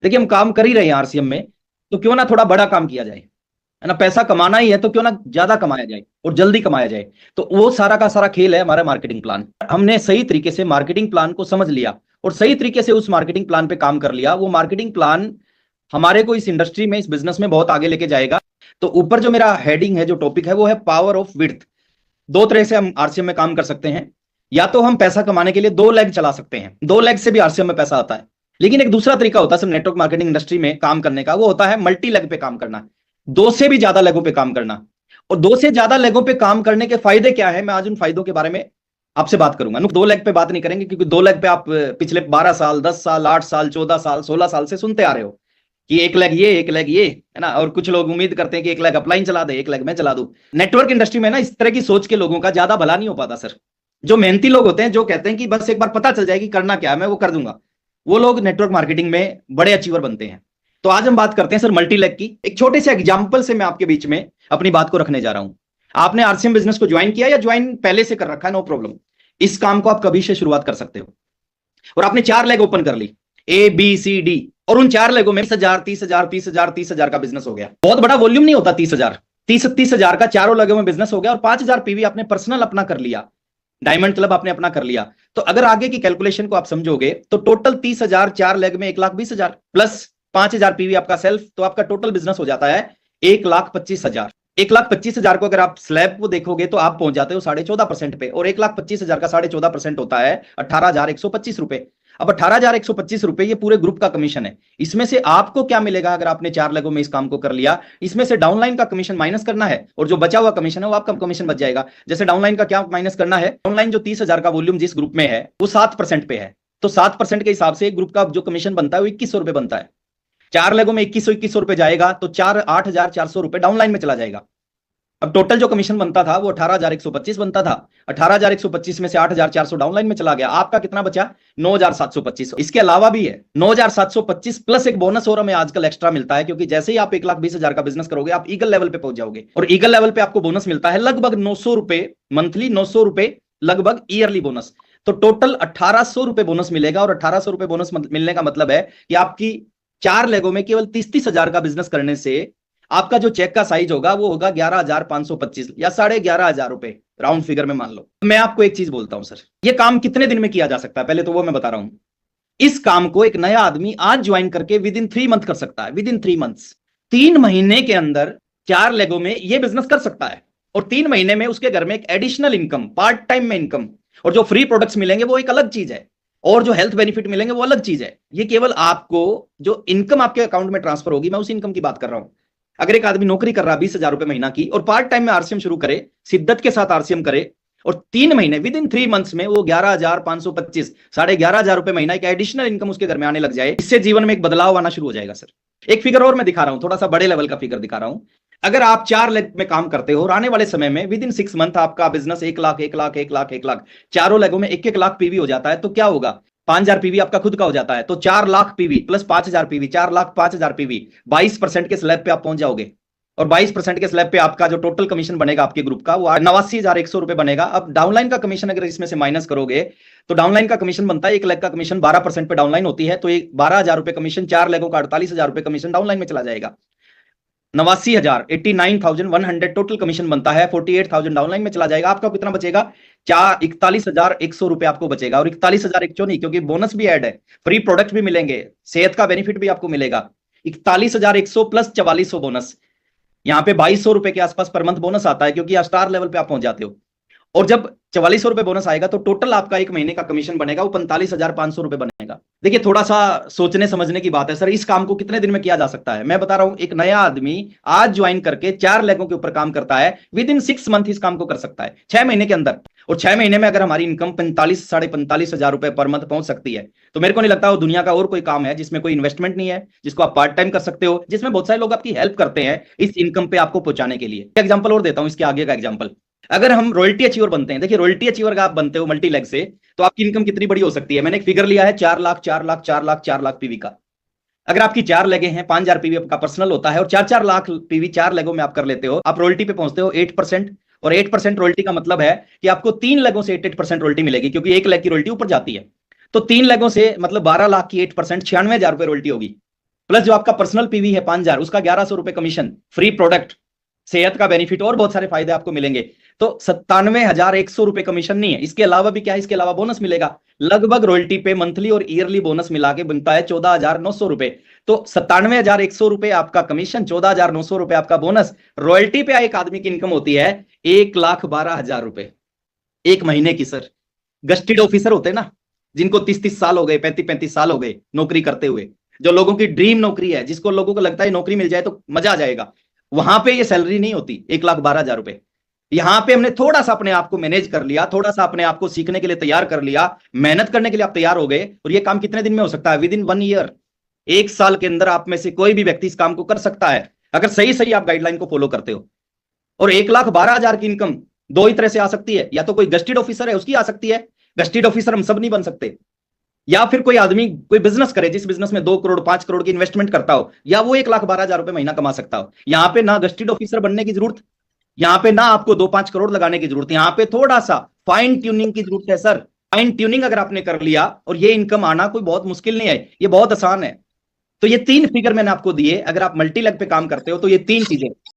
देखिए हम काम कर ही रहे हैं आरसीएम में, तो क्यों ना थोड़ा बड़ा काम किया जाए, है ना। पैसा कमाना ही है तो क्यों ना ज्यादा कमाया जाए और जल्दी कमाया जाए। तो वो सारा का सारा खेल है हमारा मार्केटिंग प्लान। हमने सही तरीके से मार्केटिंग प्लान को समझ लिया और सही तरीके से उस मार्केटिंग प्लान पे काम कर लिया, वो मार्केटिंग प्लान हमारे को इस इंडस्ट्री में, इस बिजनेस में बहुत आगे लेके जाएगा। तो ऊपर जो मेरा हेडिंग है, जो टॉपिक है, वो है पावर ऑफ विड्थ। दो तरह से हम आरसीएम में काम कर सकते हैं। या तो हम पैसा कमाने के लिए दो लेग चला सकते हैं, दो लेग से भी आरसीएम में पैसा आता है। लेकिन एक दूसरा तरीका होता है सिर्फ नेटवर्क मार्केटिंग इंडस्ट्री में काम करने का, वो होता है मल्टी लेग पे काम करना, दो से भी ज्यादा लेगों पे काम करना। और दो से ज्यादा लेगों पे काम करने के फायदे क्या है, मैं आज उन फायदों के बारे में आपसे बात करूंगा। दो लेग पे बात नहीं करेंगे, क्योंकि दो लेग पे आप पिछले 12 साल, 10 साल, 8 साल, 14 साल, 16 साल से सुनते आ रहे हो कि एक लेग ये, एक लेग ये, है ना। और कुछ लोग उम्मीद करते हैं कि एक लेग अपलाइन चला दे, एक लेग मैं चला दूं। नेटवर्क इंडस्ट्री में ना इस तरह की सोच के लोगों का ज्यादा भला नहीं हो पाता सर। जो मेहनती लोग होते हैं, जो कहते हैं कि बस एक बार पता चल जाए कि करना क्या है, मैं वो कर दूंगा, वो लोग नेटवर्क मार्केटिंग में बड़े अचीवर बनते हैं। तो आज हम बात करते हैं सर मल्टी लेग की। एक छोटे से एग्जांपल से मैं आपके बीच में अपनी बात को रखने जा रहा हूं। आपने आरसीएम बिजनेस को ज्वाइन किया या ज्वाइन पहले से कर रखा है, नो प्रॉब्लम। इस काम को आप कभी से शुरुआत कर सकते हो। और आपने 4 लेग ओपन कर ली, ABCD, और उन 4 लेगों में 30,000, 30,000, 30,000, 30,000 का बिजनेस हो गया। बहुत बड़ा वॉल्यूम नहीं होता 30,000, 30,000 का चारों लेगों में बिजनेस हो गया। और 5,000 पीवी आपने पर्सनल अपना कर लिया, डायमंड क्लब आपने अपना कर लिया। तो अगर आगे की कैलकुलेशन को आप समझोगे तो टोटल 30,000 4 लेग में 1,20,000 प्लस 5,000 पीवी आपका सेल्फ, तो आपका टोटल बिजनेस हो जाता है 1,25,000। 1,25,000 को अगर आप स्लैब को देखोगे तो आप पहुंच जाते हो 14.5% पे, और 1,25,000 का 14.5% होता है 18,125 रुपए। अब 18,125 रुपए ये पूरे ग्रुप का कमीशन है। इसमें से आपको क्या मिलेगा अगर आपने 4 लेगों में इस काम को कर लिया? इसमें से डाउनलाइन का कमीशन माइनस करना है, और जो बचा हुआ कमीशन है वो आपका कमीशन बच जाएगा। जैसे डाउनलाइन का क्या माइनस करना है, डाउनलाइन जो 30,000 का वॉल्यूम जिस ग्रुप में है वो 7% पे है, तो 7% के हिसाब से एक ग्रुप का जो कमीशन बनता है वो 2,100 रुपए बनता है। 4 लेगों में 2,100 रुपए जाएगा तो 8,400 रुपए डाउनलाइन में चला जाएगा। अब टोटल जो कमीशन बनता था वो 18,125 बनता था। 18,125 में से 8,400 डाउनलाइन में चला गया, आपका कितना बचा? 9,725। इसके अलावा भी है 9,725 प्लस एक बोनस और हमें आजकल एक्स्ट्रा मिलता है, क्योंकि जैसे ही आप 1,20,000 का बिजनेस करोगे आप ईगल लेवल पे पहुंच जाओगे, और ईगल लेवल पे आपको बोनस मिलता है लगभग 900 रुपए मंथली, 900 रुपए लगभग ईयरली बोनस। तो टोटल 1,800 रुपए बोनस मिलेगा, और 1,800 रुपए बोनस मिलने का मतलब है कि आपकी 4 लेगों में केवल 30,000 का बिजनेस करने से आपका जो चेक का साइज होगा वो होगा 11,525 या 11,500 रुपए, राउंड फिगर में मान लो। मैं आपको एक चीज बोलता हूं सर, ये काम कितने दिन में किया जा सकता है, पहले तो वो मैं बता रहा हूं। इस काम को एक नया आदमी आज ज्वाइन करके विद इन 3 मंथ कर सकता है, विद इन 3 मंथ्स। 3 महीने के अंदर 4 लेगों में ये बिजनेस कर सकता है, और 3 महीने में उसके घर में एक एडिशनल इनकम, पार्ट टाइम में इनकम, और जो फ्री प्रोडक्ट्स मिलेंगे वो एक अलग चीज है, और जो हेल्थ बेनिफिट मिलेंगे वो अलग चीज है। ये केवल आपको जो इनकम आपके अकाउंट में ट्रांसफर होगी, मैं उस इनकम की बात कर रहा हूं। अगर एक आदमी नौकरी कर रहा है 20,000 रुपए महीना की, और पार्ट टाइम में आरसीएम शुरू करे, शिद्दत के साथ आरसीएम करे, और 3 महीने विद इन 3 मंथ्स में वो 11,525, 11,500 रुपए महीना एक एडिशनल इनकम उसके घर में आने लग जाए, इससे जीवन में एक बदलाव आना शुरू हो जाएगा सर। एक फिगर और मैं दिखा रहा हूं, थोड़ा सा बड़े लेवल का फिगर दिखा रहा हूं। अगर आप 4 लेग में काम करते हो और आने वाले समय में विद इन 6 मंथ आपका बिजनेस 1,00,000, 1,00,000, 1,00,000, 1,00,000, चारों लेगों में 1,00,000 पीवी हो जाता है, तो क्या होगा? 5,000 पीवी आपका खुद का हो जाता है, तो 4,00,000 पीवी प्लस 5,000 पीवी, 4,00,000 5,000 पीवी, 22% के स्लैब पे आप पहुंच जाओगे। और 22% के स्लैब पे आपका जो टोटल कमीशन बनेगा आपके ग्रुप का वो 89,100 रुपए बनेगा। अब डाउनलाइन का कमीशन अगर इसमें से माइनस करोगे तो डाउनलाइन का कमीशन बनता है 1 लेग का कमीशन 12% पे डाउनलाइन होती है, तो 12,000 रुपए कमीशन, 4 लेगों का 48,000 रुपए कमीशन डाउनलाइन में चला जाएगा। 89,000, 89,100 टोटल कमीशन बनता है, 48,000 डाउनलाइन में चला जाएगा। आपका कितना बचेगा? 41,100 रुपए आपको बचेगा, और 41,100 नहीं, क्योंकि बोनस भी ऐड है, फ्री प्रोडक्ट भी मिलेंगे, सेहत का बेनिफिट भी आपको मिलेगा। 41,100 प्लस 4,400 बोनस, यहाँ पे 2,200 रुपए के आसपास पर मंथ बोनस आता है, क्योंकि स्टार लेवल पे आप पहुंच जाते हो। और जब 4,400 रुपए बोनस आएगा तो टोटल आपका एक महीने का कमीशन बनेगा वो 45,500 रुपए बनेगा। देखिए थोड़ा सा सोचने समझने की बात है सर, इस काम को कितने दिन में किया जा सकता है? मैं बता रहा हूं, एक नया आदमी आज ज्वाइन करके 4 लेगों के ऊपर काम करता है, विद इन 6 मंथ इस काम को कर सकता है, 6 महीने के अंदर। और 6 महीने में अगर हमारी इनकम 45,000-45,500 रुपए पर मंथ पहुंच सकती है, तो मेरे को नहीं लगता वो दुनिया का और कोई काम है जिसमें कोई इन्वेस्टमेंट नहीं है, जिसको आप पार्ट टाइम कर सकते हो, जिसमें बहुत सारे लोग आपकी हेल्प करते हैं इस इनकम पे आपको पहुंचाने के लिए। एग्जाम्पल और देता हूं इसके आगे का एग्जाम्पल। अगर हम रॉयल्टी अचीवर बनते हैं, देखिए रॉयल्टी अचीवर का आप बनते हो मल्टी लेग से, तो आपकी इनकम कितनी बड़ी हो सकती है? मैंने एक फिगर लिया है 4,00,000, 4,00,000, 4,00,000, 4,00,000 पीवी का। अगर आपकी 4 लेगे हैं, 5,000 पीवी आपका पर्सनल होता है, और 4-4 लाख पीवी 4 लेगों में आप कर लेते हो, आप रॉयल्टी पे पहुंचते हो 8%। और 8% रॉयल्टी का मतलब है कि आपको 3 लेगों से 8% रॉयल्टी मिलेगी, क्योंकि 1 लेग की रॉयल्टी ऊपर जाती है। तो 3 लेगों से मतलब 12 लाख की 8%, 96,000 रुपए रॉयल्टी होगी। प्लस जो आपका पर्सनल पीवी है 5,000, उसका 1,100 रुपए कमीशन, फ्री प्रोडक्ट, सेहत का बेनिफिट और बहुत सारे फायदे आपको मिलेंगे। तो 97,100 रुपए कमीशन नहीं है, इसके अलावा भी क्या है, इसके अलावा बोनस मिलेगा। लगभग रॉयल्टी पे मंथली और ईयरली बोनस मिला के बनता है 14,900 रुपए। तो 97,100 रुपए आपका कमीशन, 14,900 रुपए आपका बोनस। रॉयल्टी पे एक आदमी की इनकम होती है 1,12,000 रुपए एक महीने की सर। गस्टेड ऑफिसर होते हैं ना, जिनको 30-30 साल हो गए, 35-35 साल हो गए नौकरी करते हुए, जो लोगों की ड्रीम नौकरी है, जिसको लोगों को लगता है नौकरी मिल जाए तो मजा आ जाएगा, वहां पे ये सैलरी नहीं होती 1,12,000 रुपए। यहां पे हमने थोड़ा सा अपने आप को मैनेज कर लिया, थोड़ा सा अपने आप को सीखने के लिए तैयार कर लिया, मेहनत करने के लिए आप तैयार हो गए, और ये काम कितने दिन में हो सकता है? विद इन 1 ईयर, 1 साल के अंदर आप में से कोई भी व्यक्ति इस काम को कर सकता है, अगर सही सही आप गाइडलाइन को फॉलो करते हो। और 1,12,000 की इनकम दो ही तरह से आ सकती है, या तो कोई गस्टेड ऑफिसर है उसकी आ सकती है, गस्टेड ऑफिसर हम सब नहीं बन सकते, या फिर कोई आदमी कोई बिजनेस करे जिस बिजनेस में 2 करोड़ 5 करोड़ की इन्वेस्टमेंट करता हो, या वो 1,12,000 रुपए महीना कमा सकता हो। यहां पे ना गस्टेड ऑफिसर बनने की जरूरत, यहां पे ना आपको 2-5 करोड़ लगाने की जरूरत, यहां पे थोड़ा सा फाइन ट्यूनिंग की जरूरत है सर। फाइन ट्यूनिंग अगर आपने कर लिया, और ये इनकम आना कोई बहुत मुश्किल नहीं है, ये बहुत आसान है। तो ये 3 फिगर मैंने आपको दिए, अगर आप मल्टी लेग पे काम करते हो तो ये 3 चीजें,